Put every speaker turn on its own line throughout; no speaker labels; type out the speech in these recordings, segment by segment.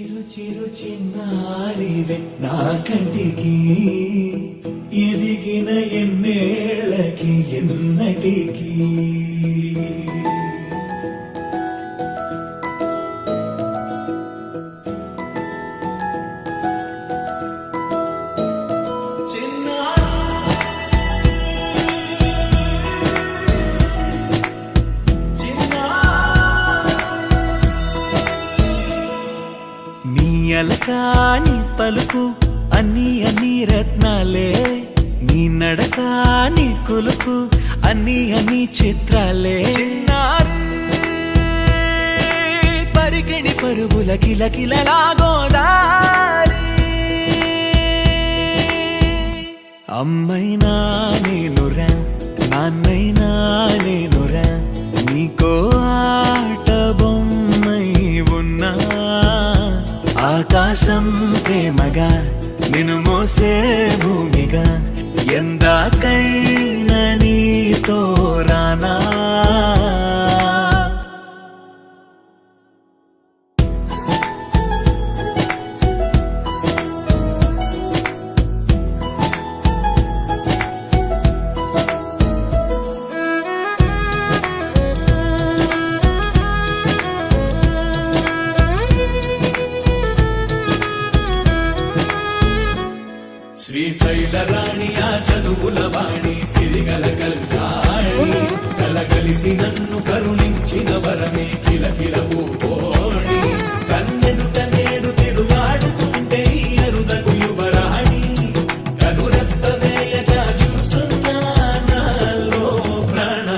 చిరు చిరు చిన్నారివే నా కంటికి ఎదిగిన ఎన్నేళ్ళకి ఎన్నటికి అలకాని పలుకు అన్ని రత్నాలే నీ నడకాని కొలుకు అన్ని చిత్రాలే పరికిణి పరుగుల కిలకిలలాగోదారి అమ్మైనా నేనురా నాన్నైనా నేనురా నీకో ఆట బొమ్మై ఉన్నా ఆకాశం ప్రేమగా నిన్ను మోసే భూమిగా ఎందాకైనా నీతో రానా శ్రీశైల రాణి ఆ చదువుల వాణి సిరిగల కల్యాణి కలగలిసి నన్ను కరుణించిన వరమే కిలకిల పూకోణి కన్నెదుట నేడు తిరుగాడుతుంటే అరుదగు యువరాణి కనురెప్ప వేయక చూస్తున్నా నాలో ప్రాణ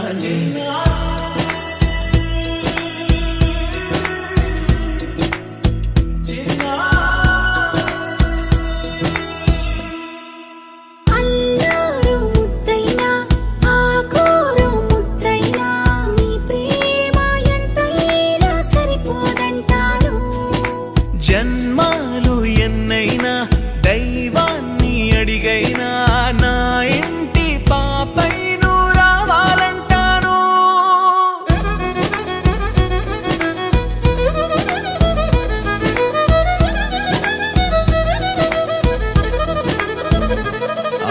జన్మాలు ఎన్నైనా దైవాన్ని అడిగైనా నా ఇంటి పాపై నువ్వు రావాలంటాను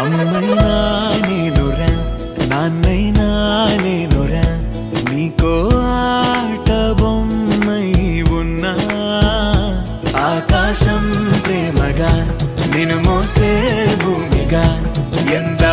అమ్మైనా నేనురా నాన్నైనా నేనురా నీకో ఆట బొమ్మై ఉన్నా ఆకాశం ప్రేమగా నిన్ను మోసే భూమిగా ఎంత